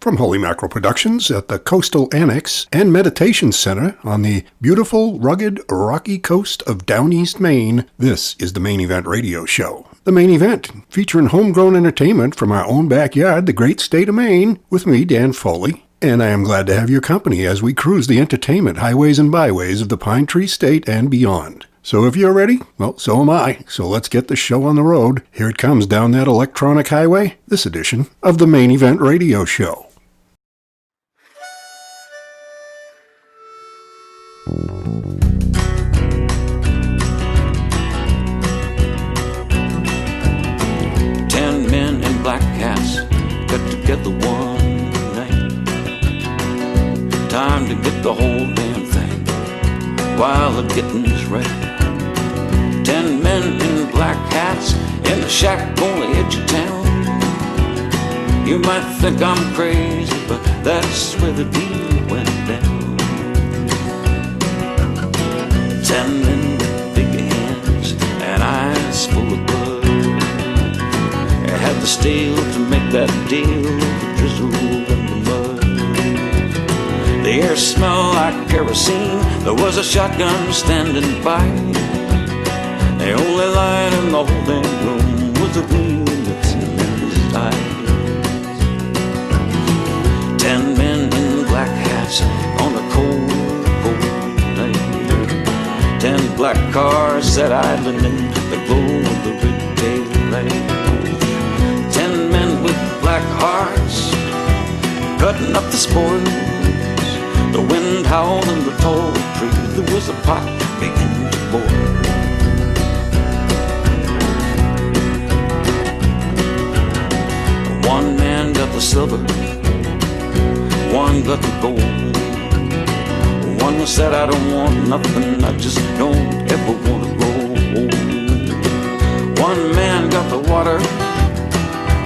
From Holy Mackerel Productions at the Coastal Annex and Meditation Center on the beautiful, rugged, rocky coast of Down East Maine, this is the Maine Event Radio Show. The Maine Event, featuring homegrown entertainment from our own backyard, the great state of Maine, with me, Dan Foley. And I am glad to have your company as we cruise the entertainment highways and byways of the Pine Tree State and beyond. So if you're ready, well, so am I. So let's get the show on the road. Here it comes down that electronic highway, this edition of the Maine Event Radio Show. Black cats got together one night. Time to get the whole damn thing while the getting's ready. 10 men in black hats in the shack on the edge of town. You might think I'm crazy, but that's where the deal went down. 10 men with big hands and eyes full of blood had the steel to make that deal with the drizzle and the mud. The air smelled like kerosene. There was a shotgun standing by. The only light in the whole damn room was the gleam in the 10 men's eyes. 10 men in black hats on a cold, cold night. 10 black cars sat idling in the glow of the red tail light. 10 men with black hearts cutting up the spoils. The wind howled in the tall tree. There was a pot beginning to boil. One man got the silver, one got the gold. One said, I don't want nothing, I just don't ever want to grow old. One man got the water,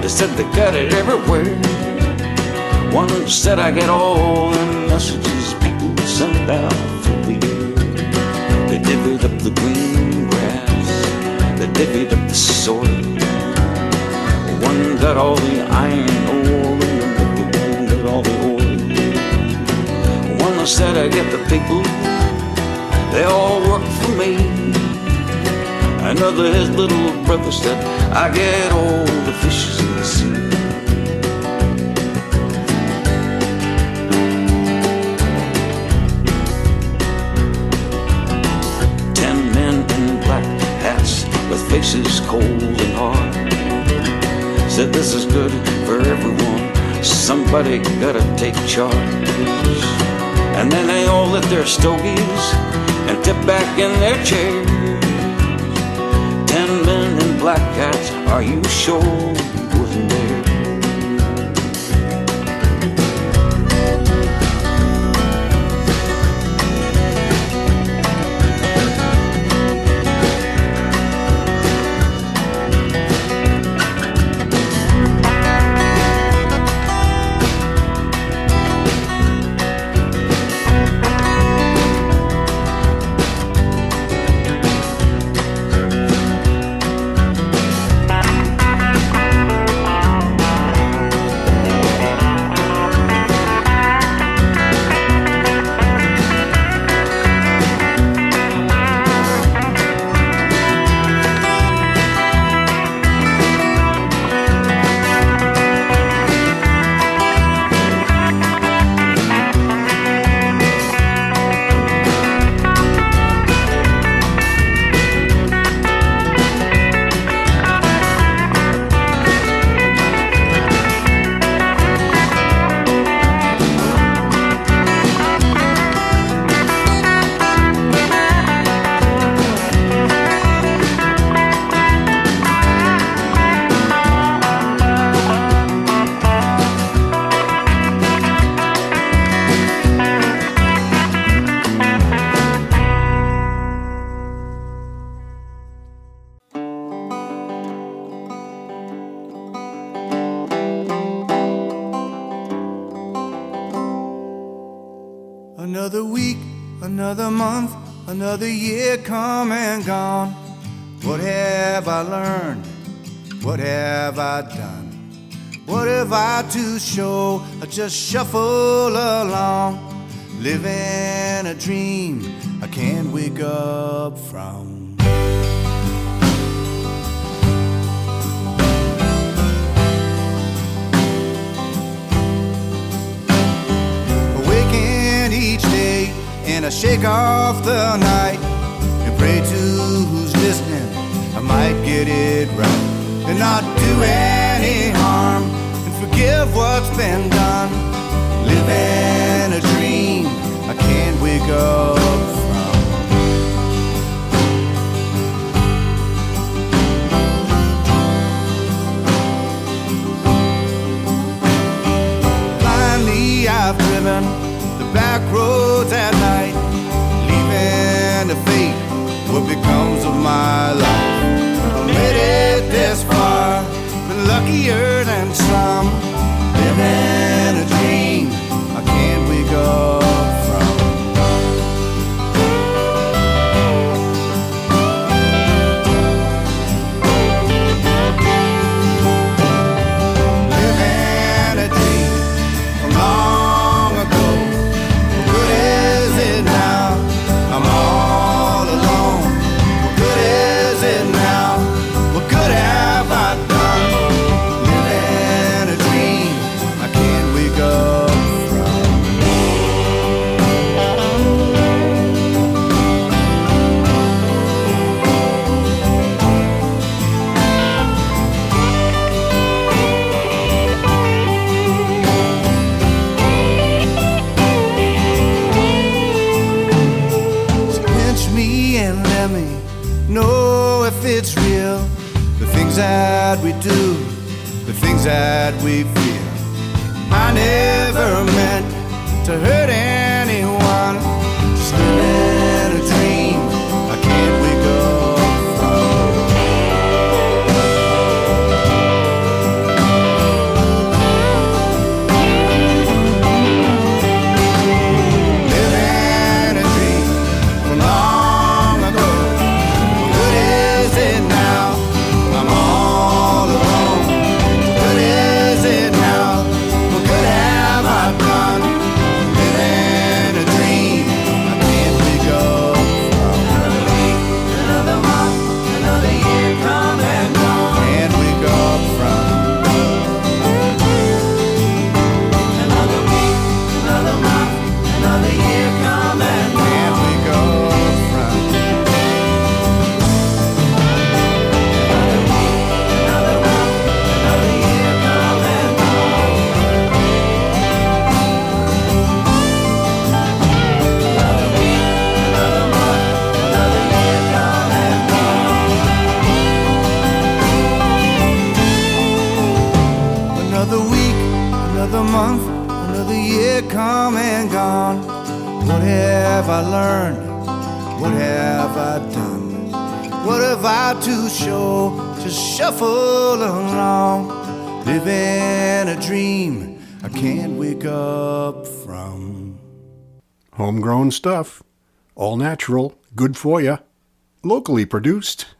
they said they got it everywhere. One said I get all the messages people send out through the air. They divvied up the green grass, they divvied up the soil. One got all the iron ore, and one got all the oil. One said I get the people, they all work for me. Another, his little brother said, I get all the fishes in the sea. With faces cold and hard, said this is good for everyone, somebody gotta take charge. And then they all lit their stogies and tipped back in their chairs. 10 men in black hats, are you sure he wasn't there? Another week, another month, another year come and gone. What have I learned? What have I done? What have I to show? I just shuffle along, living a dream I can't wake up from. Awaken each day and I shake off the night and pray to who's listening, I might get it right and not do any harm and forgive what's been done. Living a dream I can't wake up from. Blindly I've driven the back roads at night, leaving to fate what becomes of my life. Made it this far, been luckier than some. Living a dream I can't wake up from. Living a dream from long ago. What good is it now? I'm all alone. What good is it now? What good have I done? Living a dream I can't wake up from. So pinch me and let me know if it's real. The things that we do, the things that we feel. I never meant to hurt anyone. Just living a dream I can't wake up from. Living a dream from long ago. What good is it now? I'm all alone. What good is it now? What good have I done? Living a dream I can't wake up from. Another week, another month, another year come and gone. Can't wake up from. Another week, another month, another year come and gone. Can't wake up from. Another week, another month, another year come and gone. Another week, another month, another year come and gone. Another week, another month, another year come and gone. What have I learned? What have I done? What have I to show? Just shuffle along, living a dream I can't wake up from. Homegrown stuff. All natural. Good for ya. Locally produced.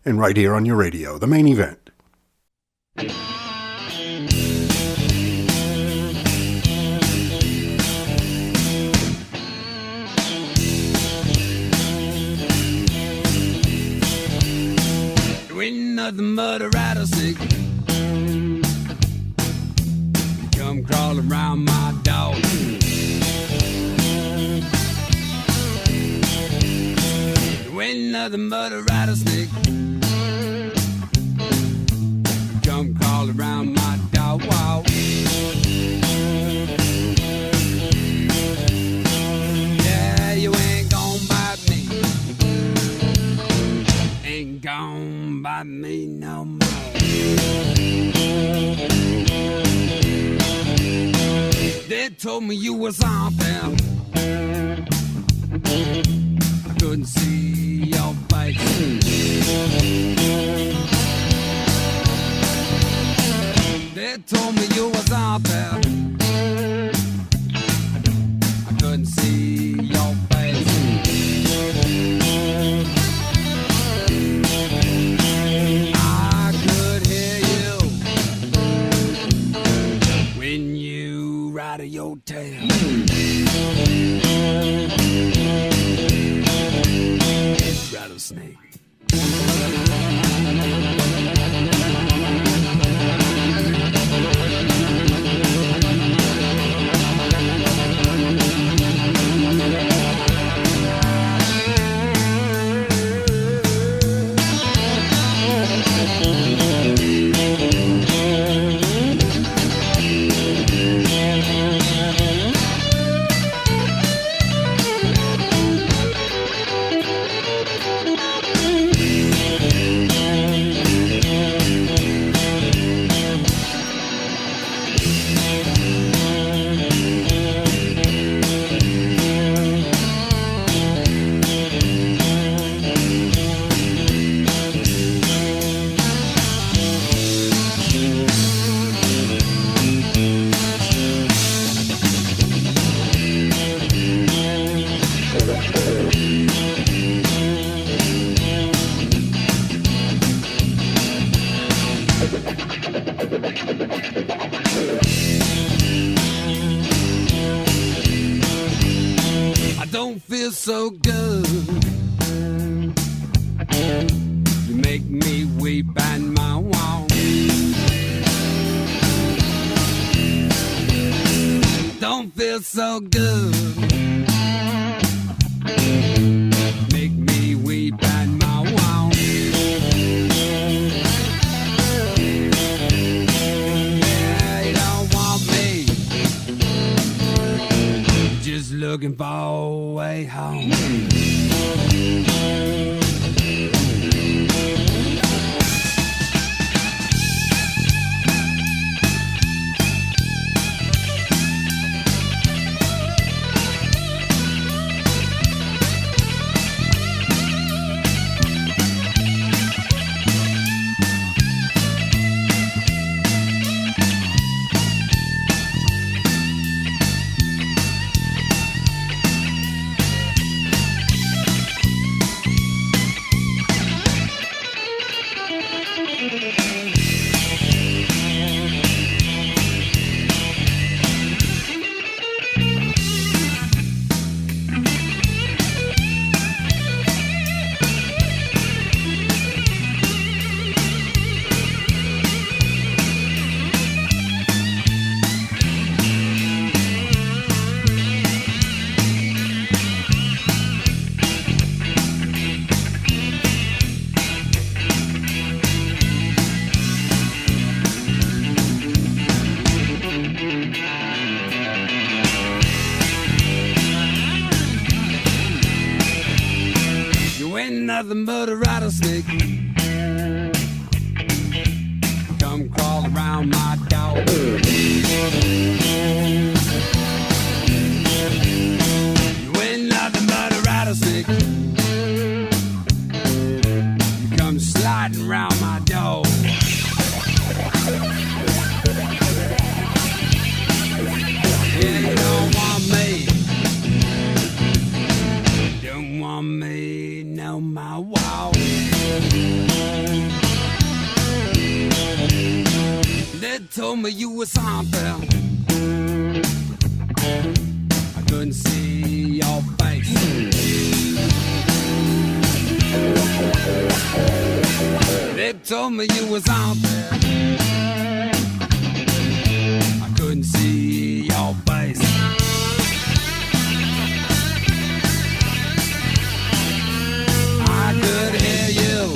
And right here on your radio, the main event. There ain't nothing but a rattlesnake come crawling around my dog. There ain't nothing but a rattlesnake come crawling around my dog. Wow. Yeah, you ain't gon' bite me. Ain't gon' bite me no more. They told me you was out there. I couldn't see your face. They told me you was out there. I couldn't see your face. I could hear you out of your tail. Rattlesnake. So good, you make me weep and my wow. Don't feel so good, make me weep and my wow. Yeah, you don't want me, just looking for a way home. Nothing but a rattlesnake. Come crawl around my dog. You ain't nothing but a rattlesnake. You come sliding around my dog. Yeah, you don't want me. Don't want me. No, my wow. They told me you was something. I couldn't see your face. They told me you was something. I couldn't see your face. I could hear you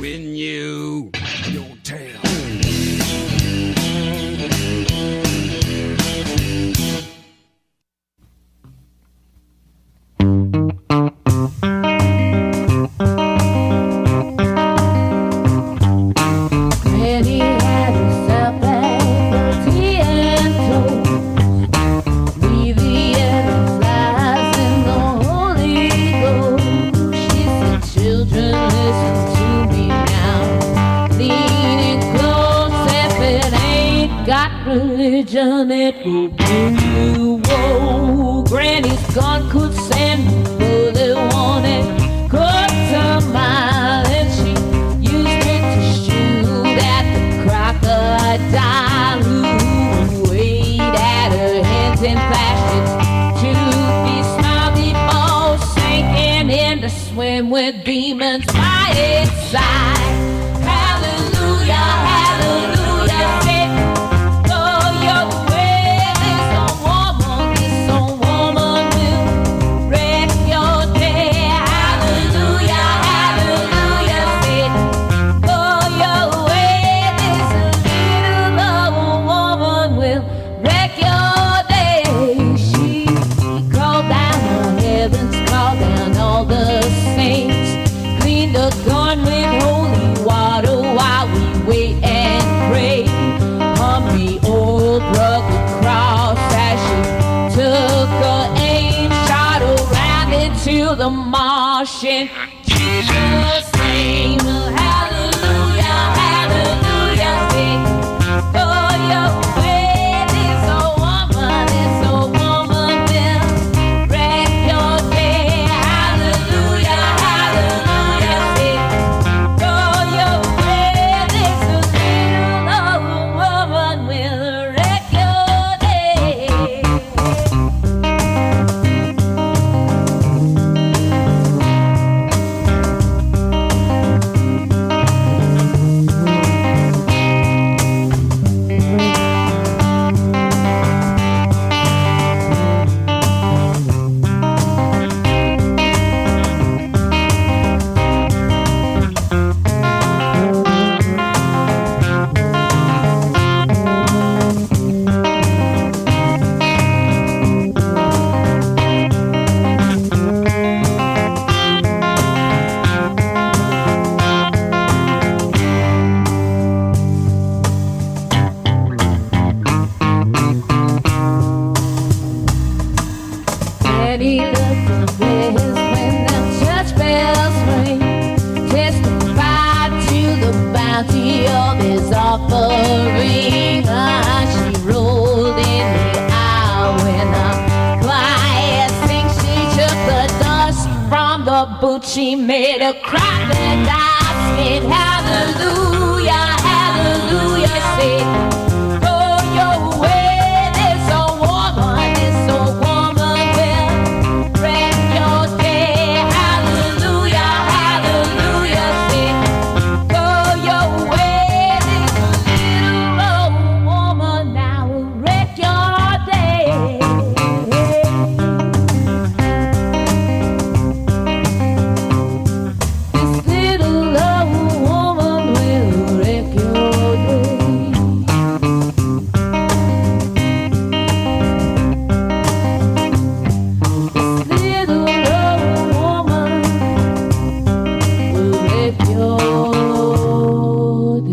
when you your tail. Granny had herself a tea and toast. Levee and flies in the Holy Ghost. She said, children, listen to me now. Leaning close, if it ain't got religion, it will bring you woe. Granny's gun could send bullet wanted. Quarter mile, and she used it to shoot at the crocodile who and with demons by its side. Hallelujah, hallelujah, say, go your way. This old woman will wreck your day. Hallelujah, hallelujah, say, go your way. This little old woman will wreck your day. She called down the heavens, called down all the saints, cleaned the gun with holy water while we wait and pray. On the old rugged cross as she took her aim, shot around into the marsh in Jesus' name. Hallelujah, hallelujah, sing, go your way. This old woman will wreck your day. Hallelujah, hallelujah, sing, go your way. This little old woman will wreck your day. Daddy looked up his when them church bells ring, testify to the bounty of his offering. She rolled in the aisle when the choir sings. She took the dust from the boot. She made a crocodile skin. Hallelujah, hallelujah, say, go your way. This old woman will wreck your day. Hallelujah, hallelujah, say, go your way. This little old woman now will wreck your day. This little old woman will wreck your day. This little old woman will wreck your day.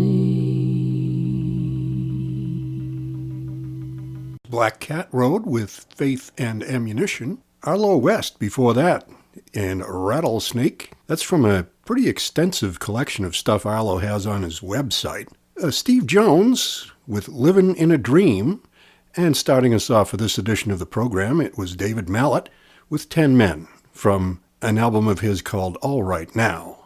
Black Cat Road with Faith and Ammunition. Arlo West before that. And Rattlesnake. That's from a pretty extensive collection of stuff Arlo has on his website. Steve Jones with Livin' in a Dream. And starting us off for this edition of the program, it was David Mallett with 10 Men from an album of his called All Right Now.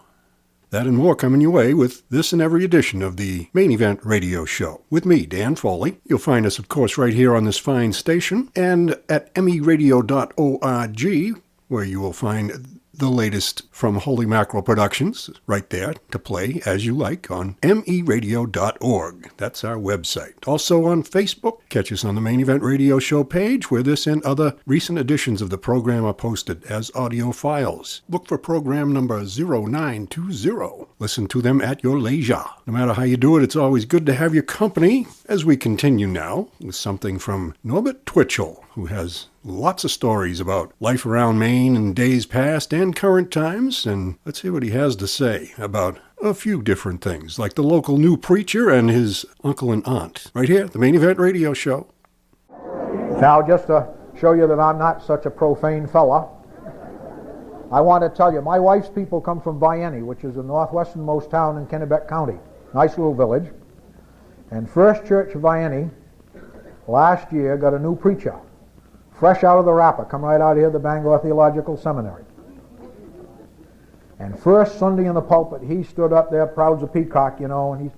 That and more coming your way with this and every edition of the Main Event Radio Show. With me, Dan Foley. You'll find us, of course, right here on this fine station and at meradio.org, where you will find the latest from Holy Mackerel Productions right there to play as you like on meradio.org. That's our website. Also on Facebook, catch us on the Main Event Radio Show page where this and other recent editions of the program are posted as audio files. Look for program number 0920. Listen to them at your leisure. No matter how you do it, it's always good to have your company as we continue now with something from Norbert Twichell, who has lots of stories about life around Maine in days past and current times, and let's hear what he has to say about a few different things, like the local new preacher and his uncle and aunt. Right here, the Main Event Radio Show. Now, just to show you that I'm not such a profane fella, I want to tell you, my wife's people come from Vianney, which is the northwesternmost town in Kennebec County. Nice little village. And First Church of Vianney last year got a new preacher, fresh out of the wrapper, come right out here at the Bangor Theological Seminary. And first Sunday in the pulpit, he stood up there, proud as a peacock, you know, and he's,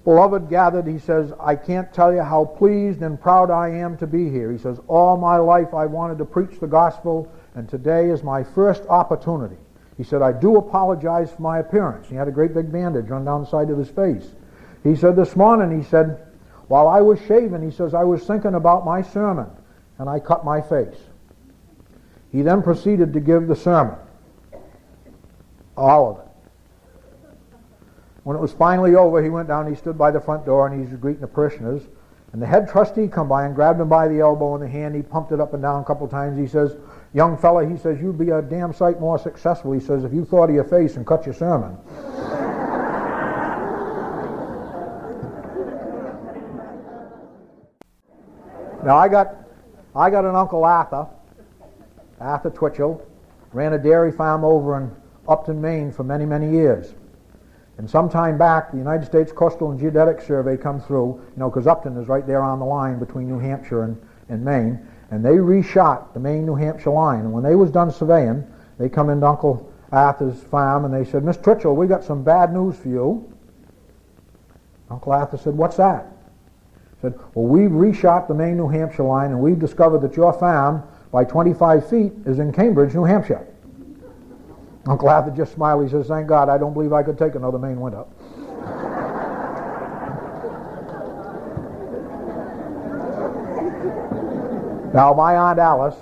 beloved gathered, he says, I can't tell you how pleased and proud I am to be here. He says, all my life I wanted to preach the gospel and today is my first opportunity. He said, I do apologize for my appearance. He had a great big bandage run down the side of his face. He said, this morning, he said, while I was shaving, he says, I was thinking about my sermon, and I cut my face. He then proceeded to give the sermon. All of it. When it was finally over, he went down, he stood by the front door, and he was greeting the parishioners. And the head trustee come by and grabbed him by the elbow and the hand. He pumped it up and down a couple times. He says, young fella, he says, you'd be a damn sight more successful, he says, if you thought of your face and cut your sermon. Now, I got an Uncle Arthur Twichell, ran a dairy farm over in Upton, Maine for many, many years. And some time back, the United States Coastal and Geodetic Survey come through, because Upton is right there on the line between New Hampshire and Maine, and they reshot the Maine-New Hampshire line. And when they was done surveying, they come into Uncle Arthur's farm and they said, Miss Twichell, we got some bad news for you. Uncle Arthur said, what's that? He said, well, we've reshot the Maine-New Hampshire line and we've discovered that your farm, by 25 feet, is in Cambridge, New Hampshire. Uncle Arthur just smiled. He says, thank God, I don't believe I could take another Maine winter. Now, my Aunt Alice,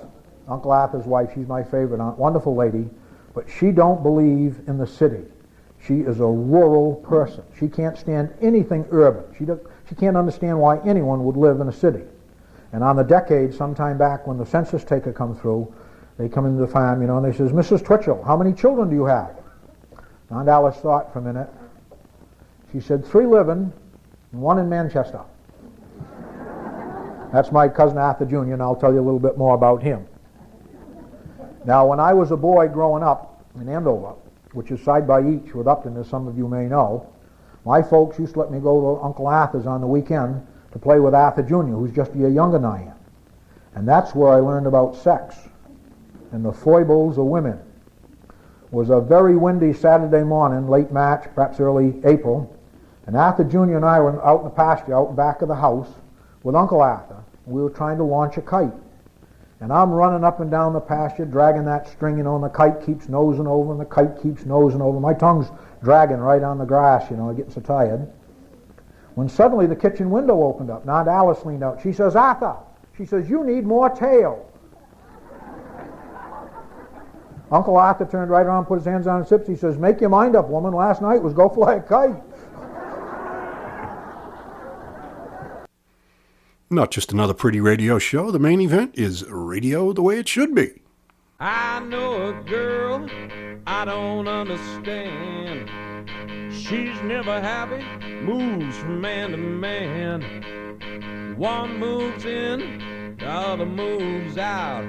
Uncle Arthur's wife, she's my favorite aunt, wonderful lady, but she don't believe in the city. She is a rural person. She can't stand anything urban. She can't understand why anyone would live in a city. And on the decade, sometime back when the census taker come through, they come into the farm, and they says, Mrs. Twichell, how many children do you have? Aunt Alice thought for a minute. She said, 3 living and 1 in Manchester. That's my cousin Arthur Jr., and I'll tell you a little bit more about him. Now, when I was a boy growing up in Andover, which is side by each with Upton, as some of you may know, my folks used to let me go to Uncle Arthur's on the weekend to play with Arthur Jr., who's just a year younger than I am. And that's where I learned about sex and the foibles of women. It was a very windy Saturday morning, late March, perhaps early April, and Arthur Jr. and I were out in the pasture, out back of the house, with Uncle Arthur. We were trying to launch a kite. And I'm running up and down the pasture, dragging that string, and the kite keeps nosing over, and the kite keeps nosing over. My tongue's dragging right on the grass, getting so tired. When suddenly the kitchen window opened up, and Aunt Alice leaned out. She says, Arthur, she says, you need more tail. Uncle Arthur turned right around, put his hands on his hips. He says, make your mind up, woman. Last night was go fly a kite. Not just another pretty radio show. The main event is radio the way it should be. I know a girl I don't understand. She's never happy, moves from man to man. One moves in, the other moves out.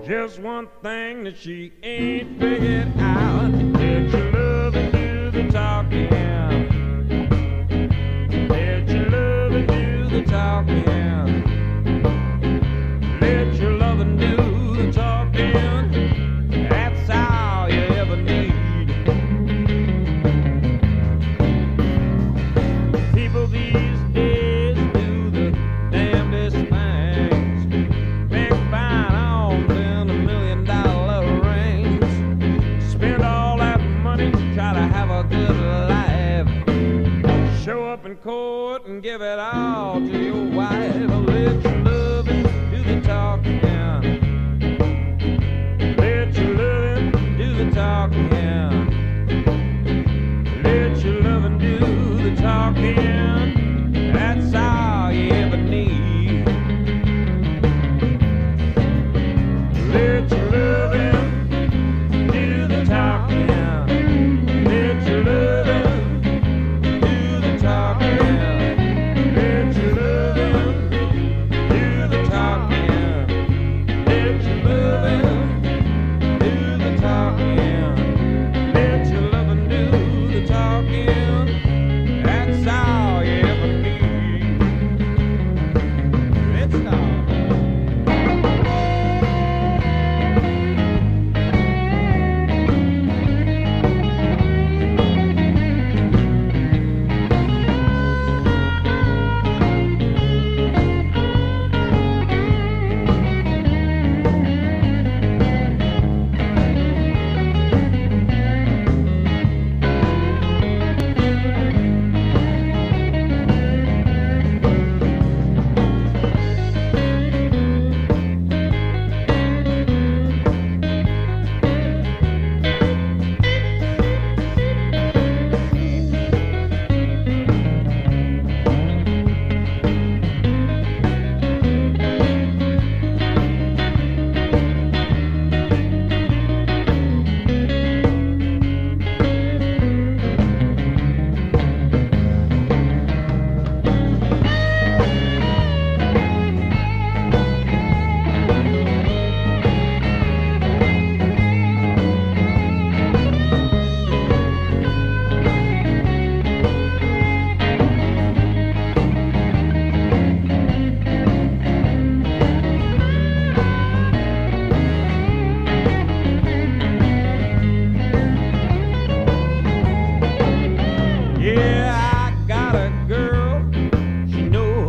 Just one thing that she ain't figured out. Let your loving do the talking. Let your loving do the talking. Let your loving do the talking. That's all you ever need. People these days do the damnedest things. Make fine homes in $1 million rings. Spend all that money to try to have a good life. Show up in court and give it all to your wife. Let your loving do the talking. Let your loving do the talking. Let your loving do the talking. That's all you ever need. Let your loving do the talking. Let your loving do the talking. Let your loving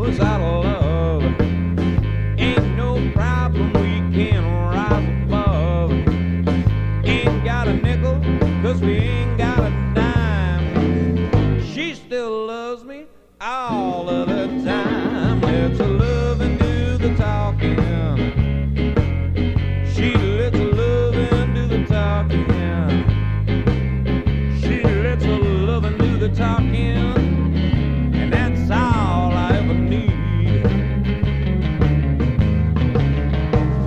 us out of love. Ain't no problem we can rise above. Ain't got a nickel, 'cause we ain't got a dime. She still loves me all of the time. Let's love and do the talking. She lets love and do the talking. She lets love and do the talking. And that's all I ever need.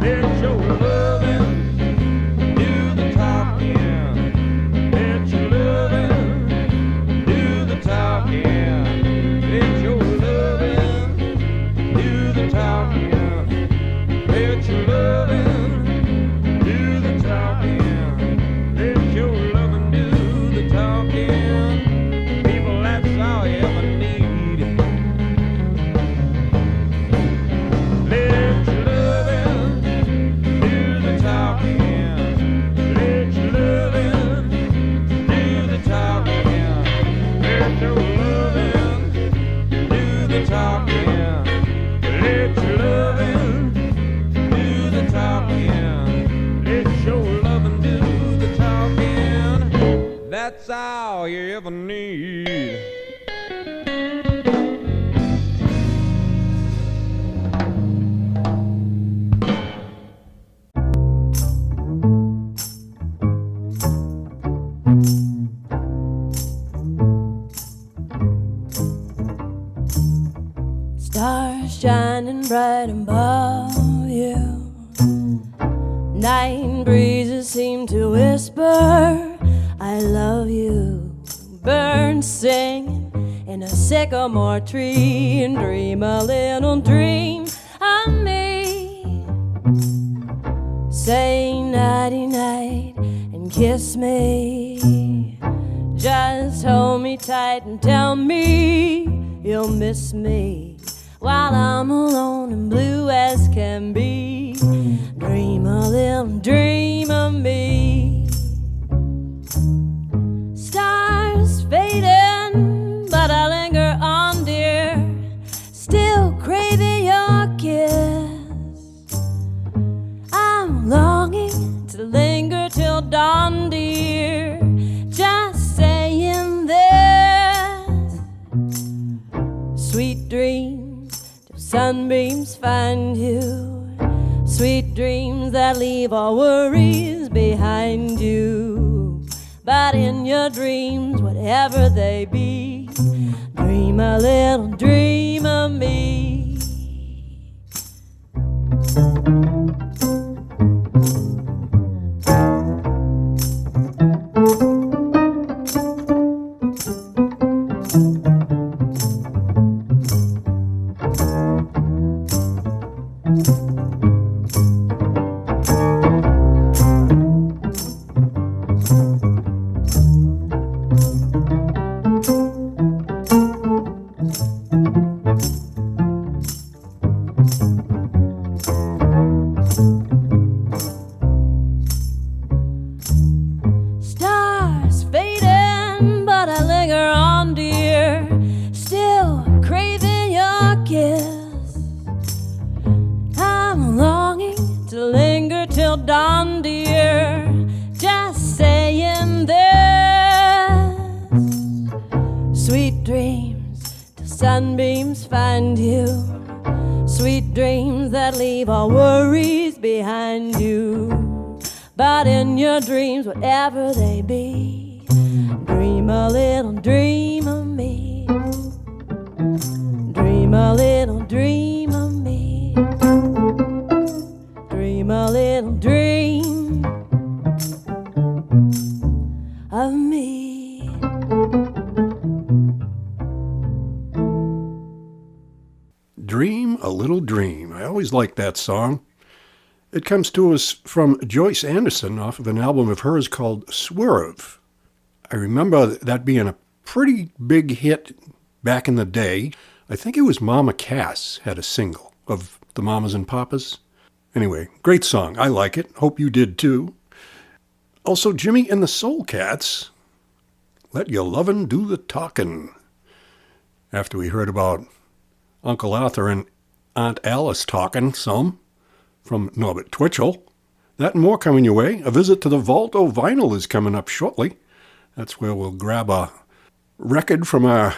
Let your loving do the talking. Let your loving do the talking. Let your loving do the talking. Let your loving do the talking. Let your loving do the talking. People, that's all you ever need. Let your loving do the talking. Let your loving do the talking. Let your loving do the talking. Let your loving do the talking. Let your loving do the talking. That's all you ever need. Stars shining bright above you. Night breezes seem to whisper, I love you. Birds singing in a sycamore tree, and dream a little dream of me. Say nighty night and kiss me. Just hold me tight and tell me you'll miss me while I'm alone and blue as can be. Dream a little dream of me. Stars fading, but I linger on, dear, still craving your kiss. I'm longing to linger till dawn, dear, just saying this. Sweet dreams till sunbeams find you. Sweet dreams that leave all worries behind you. But in your dreams, whatever they be, dream a little dream of me. Stars fading, but I linger on, dear, still craving your kiss. I'm longing to linger till dawn, dear, just saying this. Sweet dreams till sunbeams find you. Sweet dreams that leave all worries behind you. But in your dreams, whatever they be, dream a little dream of me. Dream a little dream of me. Dream a little dream of me. Dream a Little Dream. I always liked that song. It comes to us from Joyce Andersen off of an album of hers called Swerve. I remember that being a pretty big hit back in the day. I think it was Mama Cass had a single of the Mamas and Papas. Anyway, great song. I like it. Hope you did too. Also, Jimmy and the Soulcats, Let Your Lovin' Do the Talkin'. After we heard about Uncle Arthur and Aunt Alice talking some from Norbert Twichell. That and more coming your way. A visit to the Vault O' Vinyl is coming up shortly. That's where we'll grab a record from our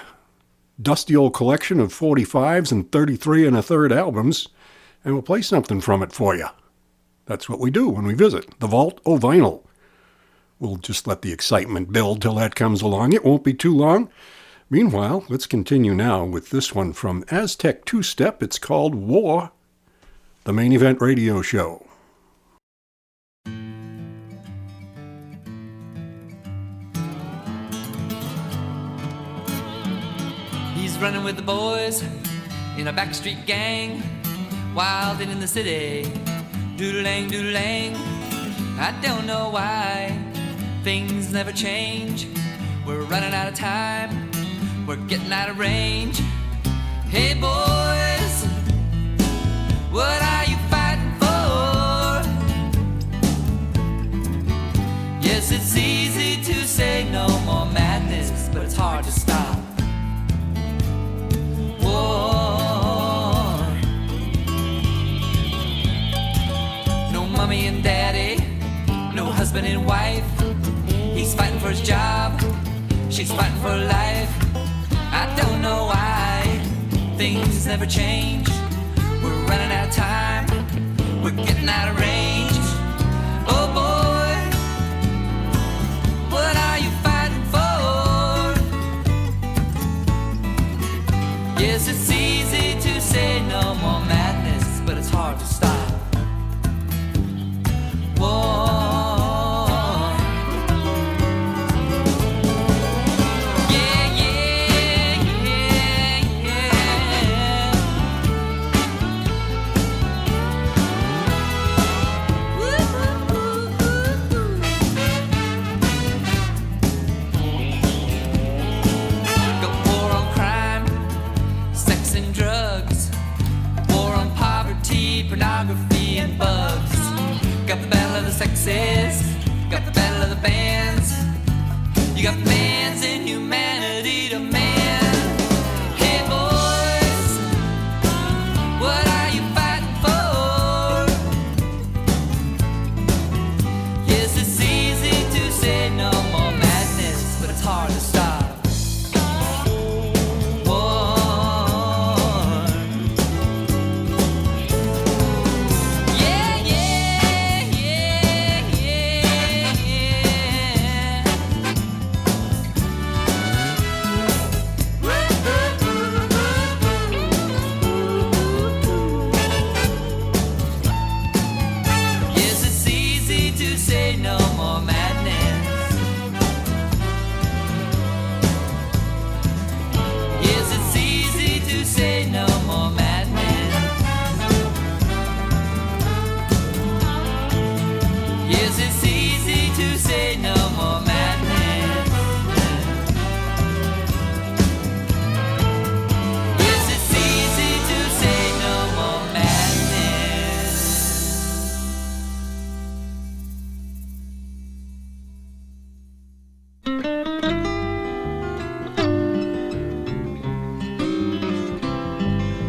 dusty old collection of 45s and 33 1/3 albums, and we'll play something from it for you. That's what we do when we visit the Vault O' Vinyl. We'll just let the excitement build till that comes along. It won't be too long. Meanwhile, let's continue now with this one from Aztec Two-Step. It's called War, the Main Event Radio Show. He's running with the boys in a backstreet gang, wild and in the city, doodle-lang, doodle-lang. I don't know why things never change. We're running out of time, we're getting out of range. Hey boys, what are you fighting for? Yes, it's easy to say no more madness, but it's hard to stop. War. No mommy and daddy, no husband and wife. He's fighting for his job, she's fighting for life. I don't know why things never change. We're running out of time, we're getting out of range. Oh boy, what are you fighting for? Yes, it's easy to say no more madness, but it's hard to stop. War. Pornography and bugs. Got the battle of the sexes, got the battle of the bands. You got man's inhumanity to man. Hey boys, what are you fighting for? Yes, it's easy to say no more madness, but it's hard to stop.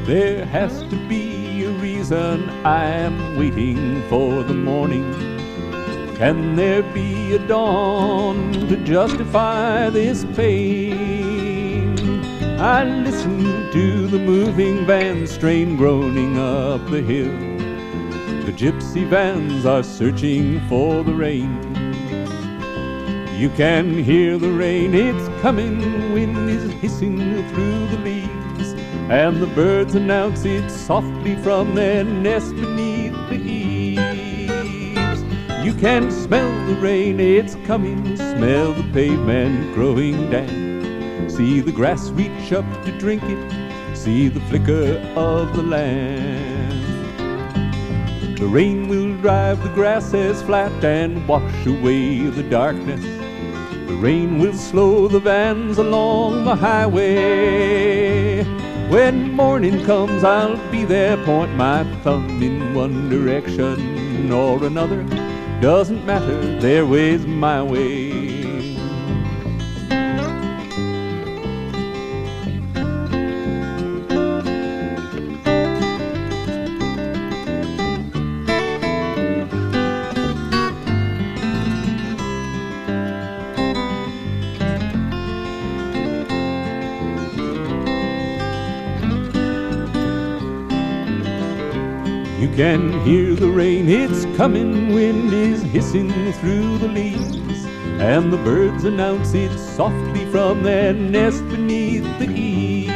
There has to be a reason I'm waiting for the morning. Can there be a dawn to justify this pain? I listen to the moving van's train groaning up the hill. The gypsy vans are searching for the rain. You can hear the rain, it's coming, wind is hissing through the leaves. And the birds announce it softly from their nest beneath the eaves. You can smell the rain, it's coming, smell the pavement growing damp. See the grass reach up to drink it, see the flicker of the lamp. The rain will drive the grasses flat and wash away the darkness. The rain will slow the vans along the highway. When morning comes, I'll be there, point my thumb in one direction or another. Doesn't matter, their way's my way. You can hear the rain, it's coming, wind is hissing through the leaves, and the birds announce it softly from their nest beneath the eaves.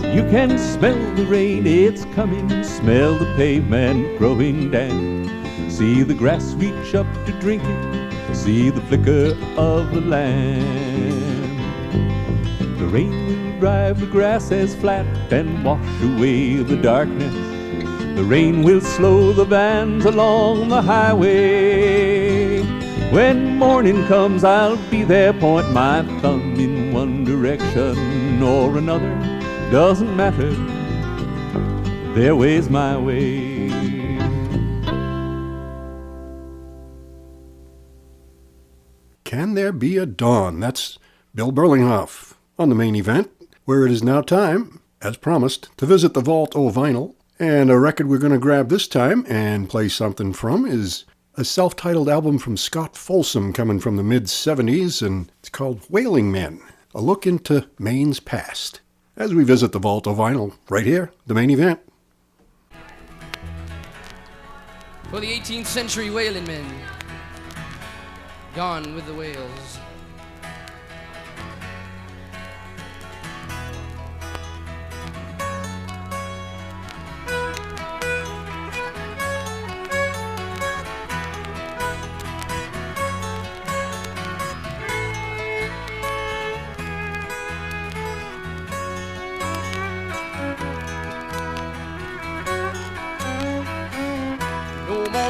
You can smell the rain, it's coming, smell the pavement growing damp, see the grass reach up to drink it, see the flicker of the lamp. The rain will drive the grass as flat and wash away the darkness. The rain will slow the vans along the highway. When morning comes, I'll be there, point my thumb in one direction or another. Doesn't matter, their way's my way. Can There Be a Dawn? That's Bill Berlinghoff on the Maine Event, where it is now time, as promised, to visit the Vault O Vinyl. And a record we're going to grab this time and play something from is a self-titled album from Scott Folsom coming from the mid-'70s, and it's called Whaling Men, a look into Maine's past, as we visit the Vault O Vinyl right here, the Maine Event. For the 18th century whaling men, gone with the whales.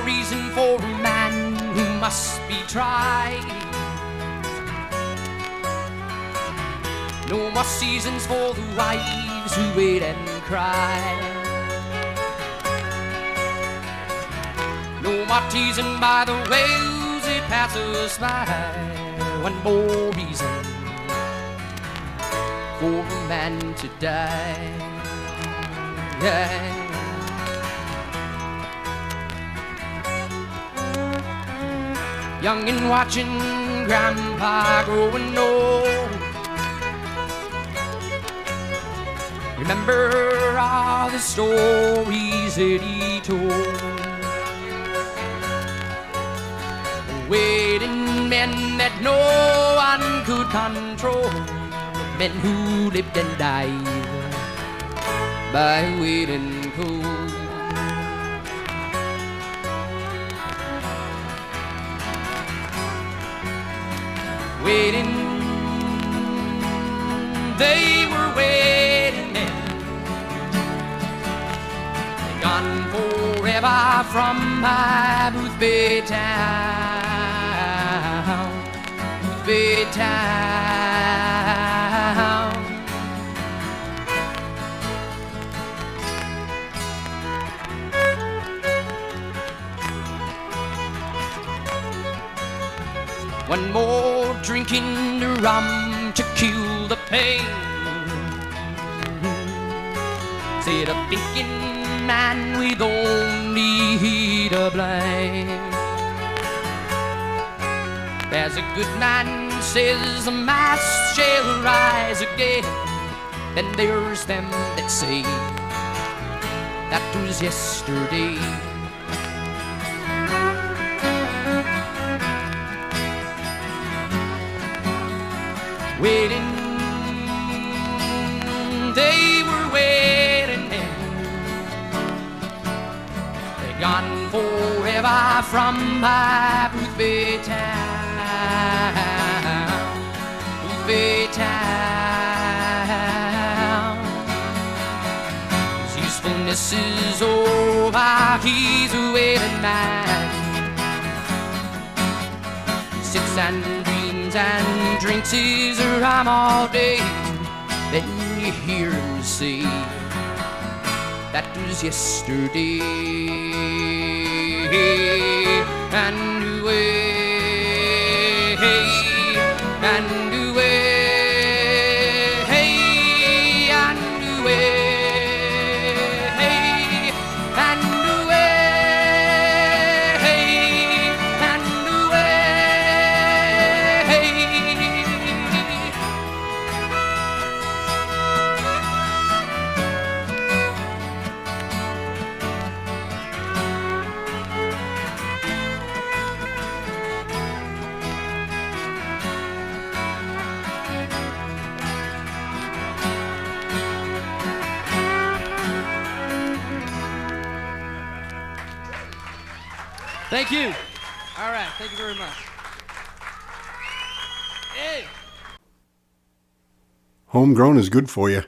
Reason for a man who must be tried. No more seasons for the wives who wait and cry. No more teasing by the whales that pass us by. One more reason for a man to die. Yeah. Young and watching Grandpa growing old. Remember all the stories that he told. Waiting men that no one could control. Men who lived and died by waiting cold. Waiting, they were waiting then. They're gone forever from my Boothbay town, Boothbay town. One more drinking the rum to kill the pain. Said a thinking man with only he to blame. As a good man says, the mast shall rise again. Then there's them that say that was yesterday. Waiting, they were waiting then. They're gone forever from my Boothbay town, Boothbay town. His usefulness is over, he's a waiting man. Sits and dreams and drinks his rum all day. Then you hear him say, that was yesterday. And away, and away, and away, and Thank you. All right, thank you very much. Hey. Homegrown is good for you.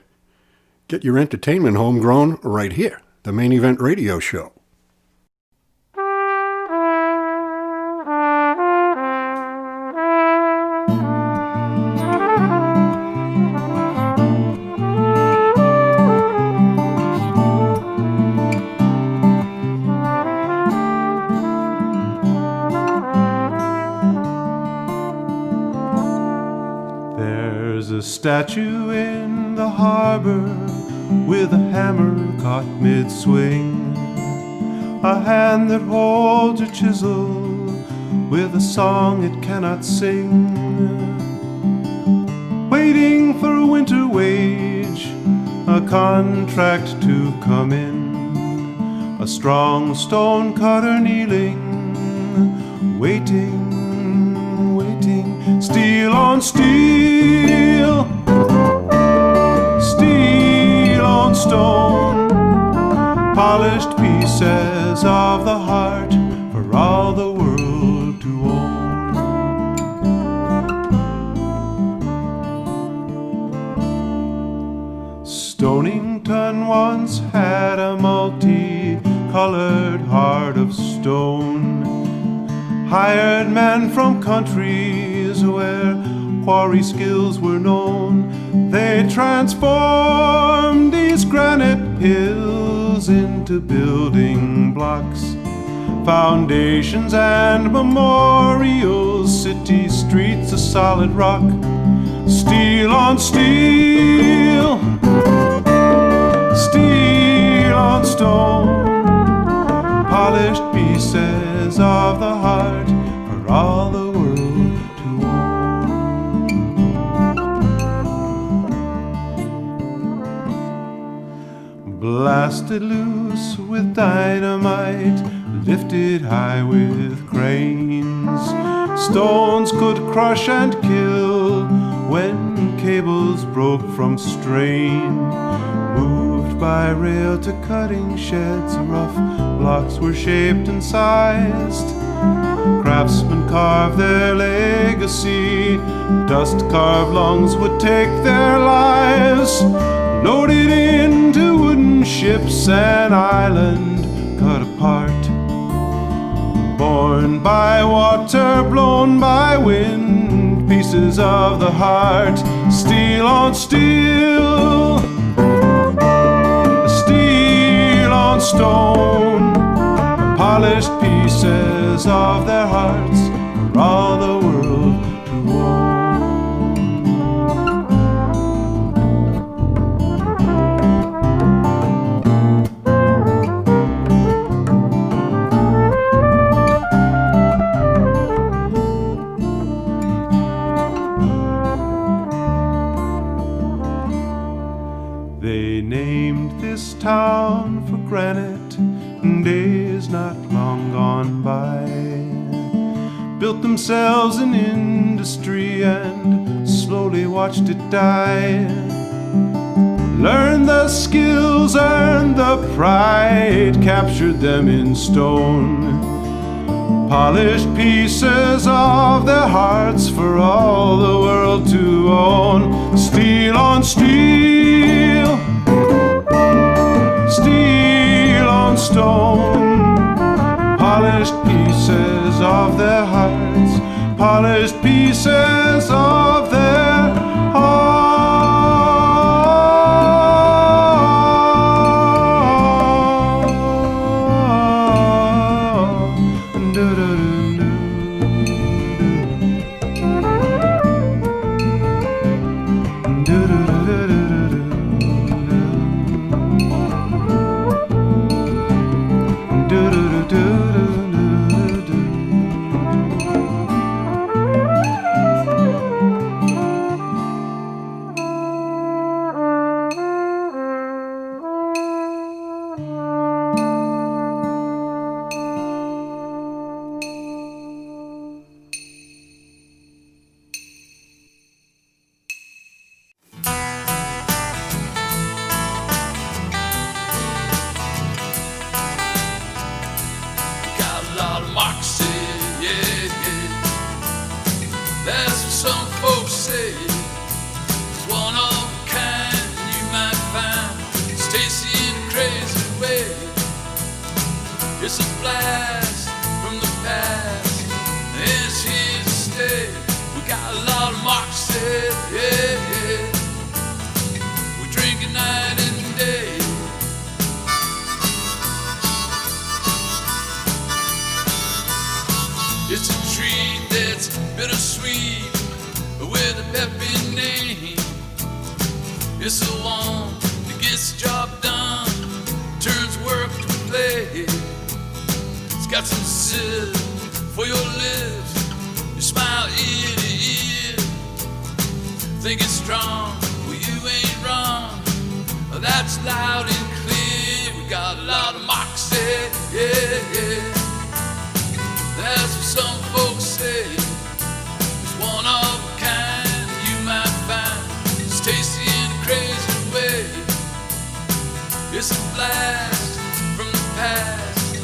Get your entertainment homegrown right here, the Main Event Radio Show. Statue in the harbor with a hammer caught mid-swing, a hand that holds a chisel with a song it cannot sing, waiting for a winter wage, a contract to come in, a strong stone cutter kneeling, waiting, waiting, steel on steel, steel on stone, polished pieces of the heart for all the world to own. Stonington once had a multi-colored heart of stone, hired men from countries where quarry skills were known. They transformed these granite hills into building blocks, foundations and memorials, city streets of solid rock, steel on steel, steel on stone, polished pieces of the heart for all the world to own. Blasted loose with dynamite, lifted high with cranes, stones could crush and kill when cables broke from strain. Moved by rail to cutting sheds, rough blocks were shaped and sized. Craftsmen carved their legacy, dust-carved lungs would take their lives. Loaded into wooden ships, an island cut apart. Borne by water, blown by wind, pieces of the heart, steel on steel, steel on stone, polished pieces of their hearts for all the world to own. They named this town for granite days not long gone by, built themselves an industry and slowly watched it die. Learned the skills, earned the pride, captured them in stone, polished pieces of their hearts for all the world to own. Steel on steel, steel on stone, polished pieces of their hearts, polished pieces of their hearts. It's a blast from the past, and it's here to stay. We got a lot of Moxie, yeah, yeah. We drink it night and day. It's a treat that's bittersweet with a peppy name. It's the one that gets the job done, turns work to play. It's got some zip for your lips, you smile ear to ear. Think it's strong, well you ain't wrong, that's loud and clear. We got a lot of Moxie, yeah, yeah. That's what some folks say. It's one of a kind you might find. It's tasty in a crazy way. It's a blast from the past,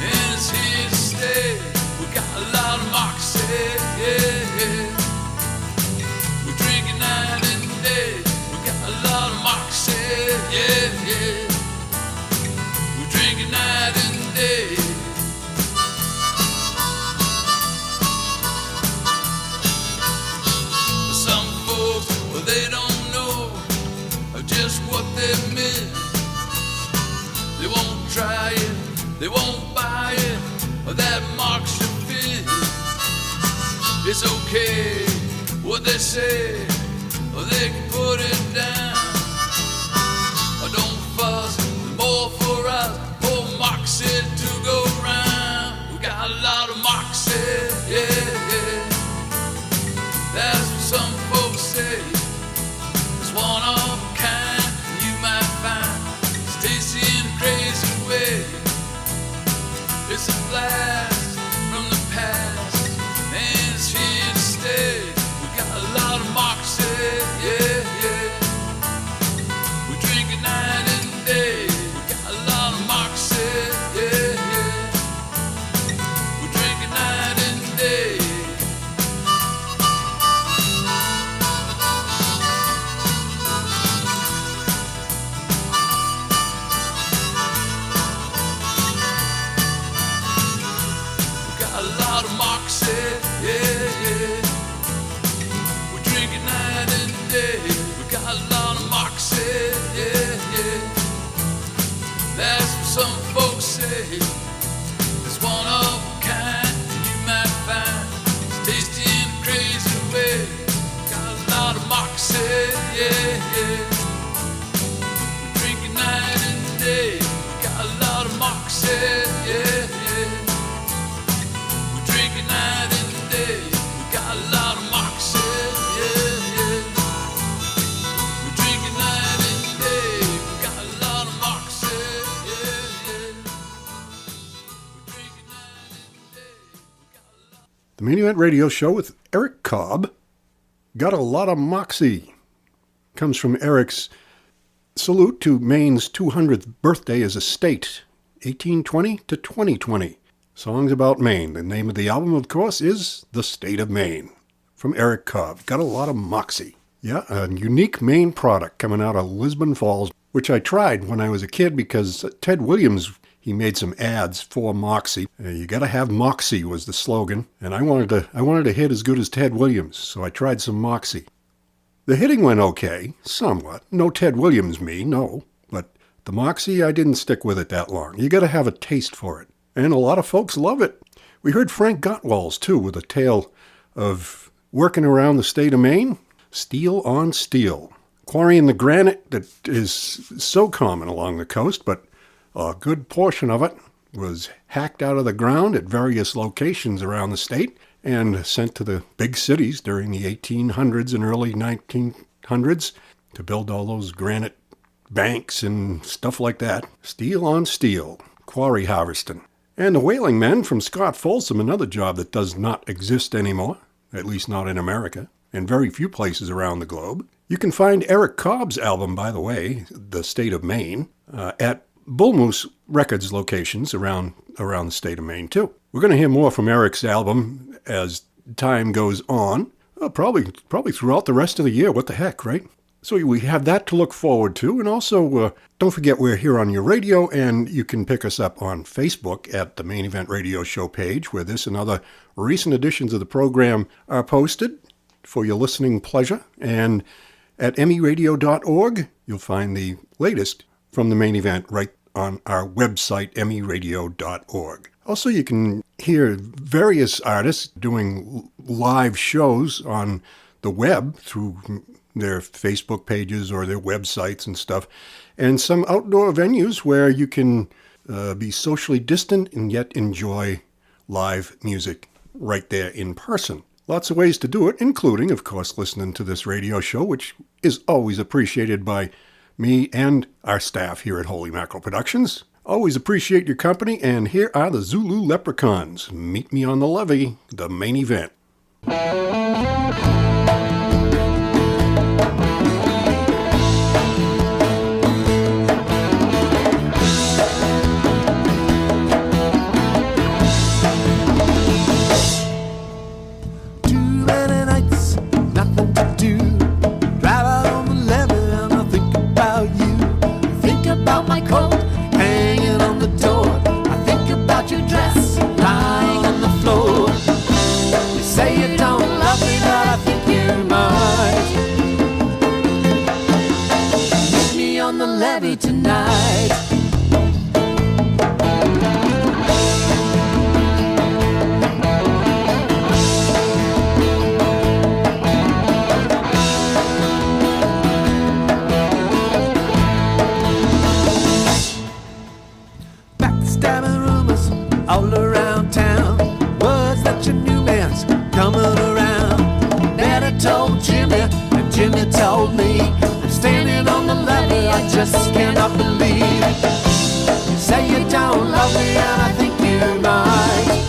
and it's here to stay. We got a lot of Moxie, yeah, yeah. We drink it night and day. We got a lot of Moxie, yeah, yeah. We drink it night and day. They don't know just what they meant. They won't try it, they won't buy it, that marks your fit. It's okay what they say, they can put it down. Don't fuss, more for us, more Moxie to go round. We got a lot of Moxie, yeah, yeah. That's what some folks say. One of a kind you might find. It's tasty in a crazy way. It's a blast from the past, and it's here to stay. We got a lot of Moxie, yeah, yeah. We drink it night and day. We got a lot of Moxie, yeah, yeah. We drink it night and day. Some folks say it's one of a kind you might find. It's tasty in a crazy way. Got a lot of Moxie, yeah, yeah. We drink it night and day. Got a lot of Moxie, yeah, yeah. We drink it night and day. We got a lot of Moxie, yeah, yeah. We drink it night and day. We got a lot of Moxie. The Maine Event Radio Show with Eric Cobb. Got a lot of Moxie. Comes from Eric's salute to Maine's 200th birthday as a state, 1820 to 2020. Songs about Maine. The name of the album, of course, is The State of Maine. From Eric Cobb. Got a lot of Moxie. Yeah, a unique Maine product coming out of Lisbon Falls, which I tried when I was a kid because Ted Williams, he made some ads for Moxie. You gotta have Moxie was the slogan, and I wanted to hit as good as Ted Williams, so I tried some Moxie. The hitting went okay, somewhat. No Ted Williams me, no. But the Moxie, I didn't stick with it that long. You gotta have a taste for it. And a lot of folks love it. We heard Frank Gotwals, too, with a tale of working around the state of Maine. Steel on steel. Quarrying the granite that is so common along the coast, but a good portion of it was hacked out of the ground at various locations around the state and sent to the big cities during the 1800s and early 1900s to build all those granite banks and stuff like that. Steel on steel, quarry harvesting. And the whaling men from Scott Folsom, another job that does not exist anymore, at least not in America, and very few places around the globe. You can find Eric Cobb's album, by the way, The State of Maine, at Bull Moose Records locations around the state of Maine, too. We're going to hear more from Eric's album as time goes on, probably throughout the rest of the year. What the heck, right? So we have that to look forward to. And also, don't forget we're here on your radio, and you can pick us up on Facebook at the Main Event Radio Show page, where this and other recent editions of the program are posted for your listening pleasure. And at meradio.org, you'll find the latest from the main event right on our website, meradio.org. Also, you can hear various artists doing live shows on the web through their Facebook pages or their websites and stuff, and some outdoor venues where you can be socially distant and yet enjoy live music right there in person. Lots of ways to do it, including, of course, listening to this radio show, which is always appreciated by me and our staff here at Holy Mackerel Productions. Always appreciate your company, and here are the Zulu Leprechauns. Meet me on the Levee, the main event. Tonight, backstabbing rumors all around town, words that your new man's coming around. Daddy told Jimmy, and Jimmy told me, I'm standing on the levee, I just cannot believe. You say you don't love me, and I think you might.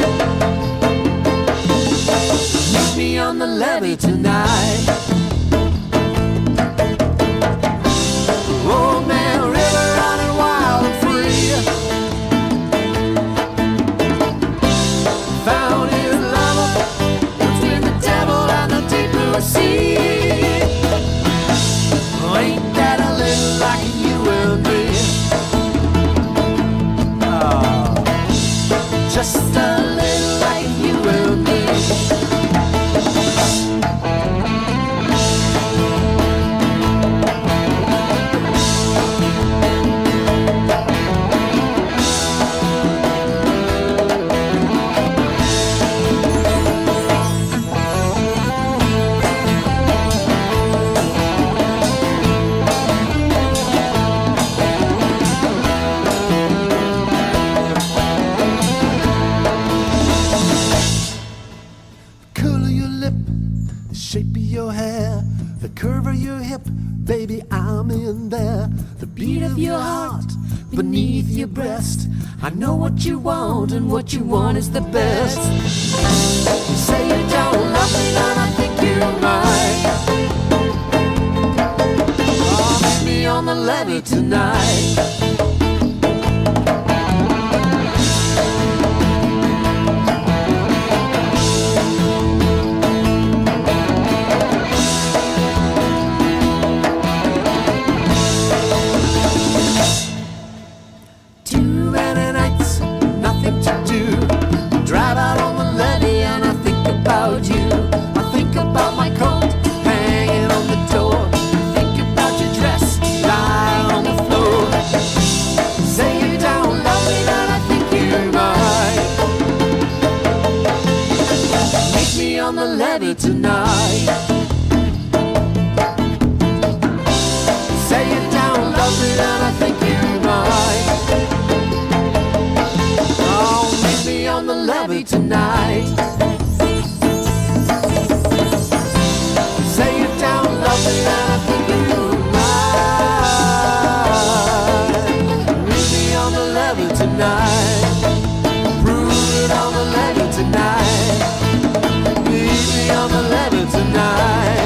Meet me on the levee tonight. Old man river running wild and free, found his lover between the devil and the deep blue sea. Ain't that a little like you and me? Oh, just a little like you and me. Shape of your hair, the curve of your hip, baby, I'm in there. The beat of your heart beneath your breast. I know what you want, and what you want is the best. You say you don't love me, and I think you might. Oh, meet me on the levee tonight. Tonight, say you don't love me, and I think you might. Oh, meet me on the levee tonight. Say you don't love me, and I think you might. Meet me on the levee tonight. Prove it on the levee tonight. On the levee tonight.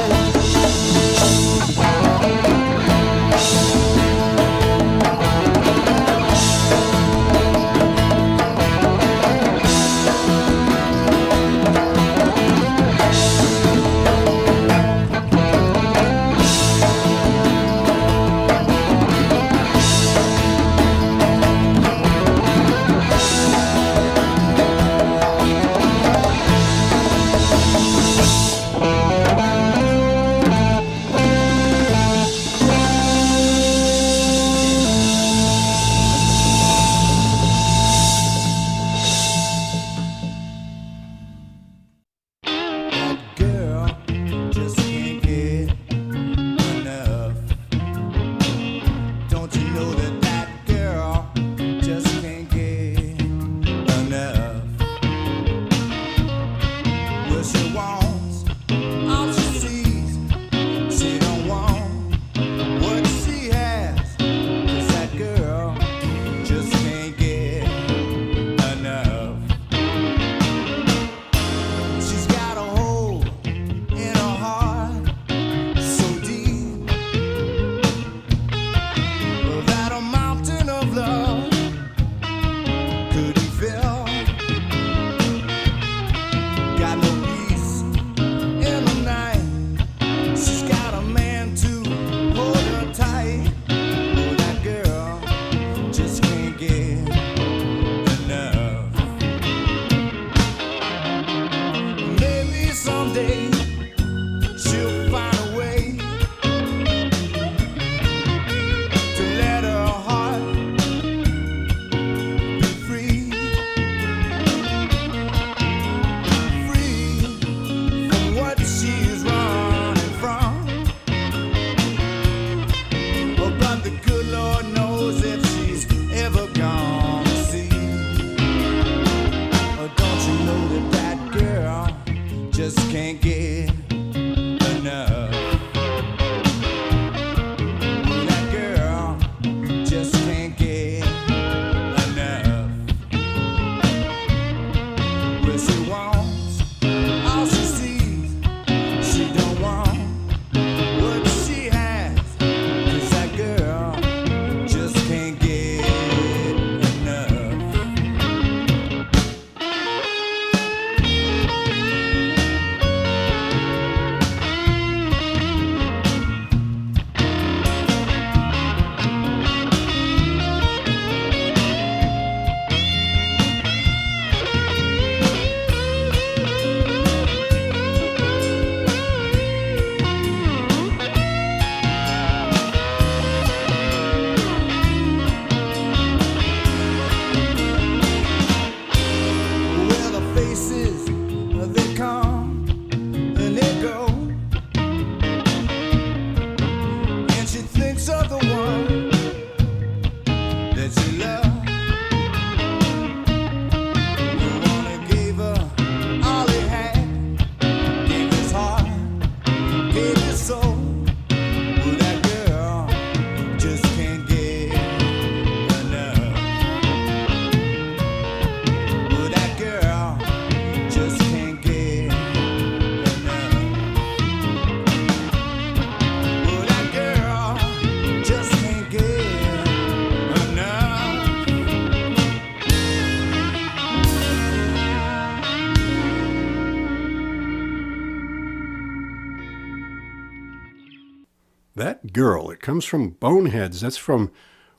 That Girl. It comes from Boneheads. That's from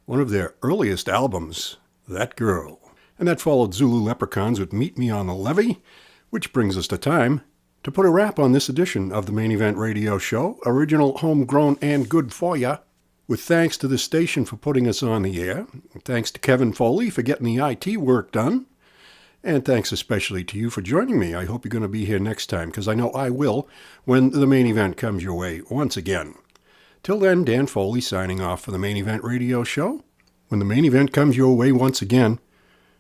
one of their earliest albums, That Girl. And that followed Zulu Leprechauns with Meet Me on the Levee, which brings us to time to put a wrap on this edition of the Main Event Radio Show, original, homegrown, and good for ya. With thanks to the station for putting us on the air, thanks to Kevin Foley for getting the IT work done, and thanks especially to you for joining me. I hope you're going to be here next time, because I know I will when the main event comes your way once again. Till then, Dan Foley signing off for the Main Event Radio Show. When the main event comes your way once again.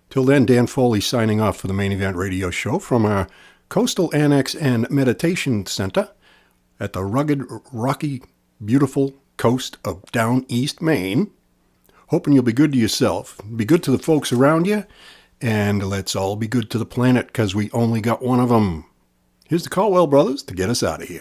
Till then, Dan Foley signing off for the Main Event Radio Show from our Coastal Annex and Meditation Center at the rugged, rocky, beautiful coast of down East Maine. Hoping you'll be good to yourself, be good to the folks around you, and let's all be good to the planet, because we only got one of them. Here's the Colwell Brothers to get us out of here.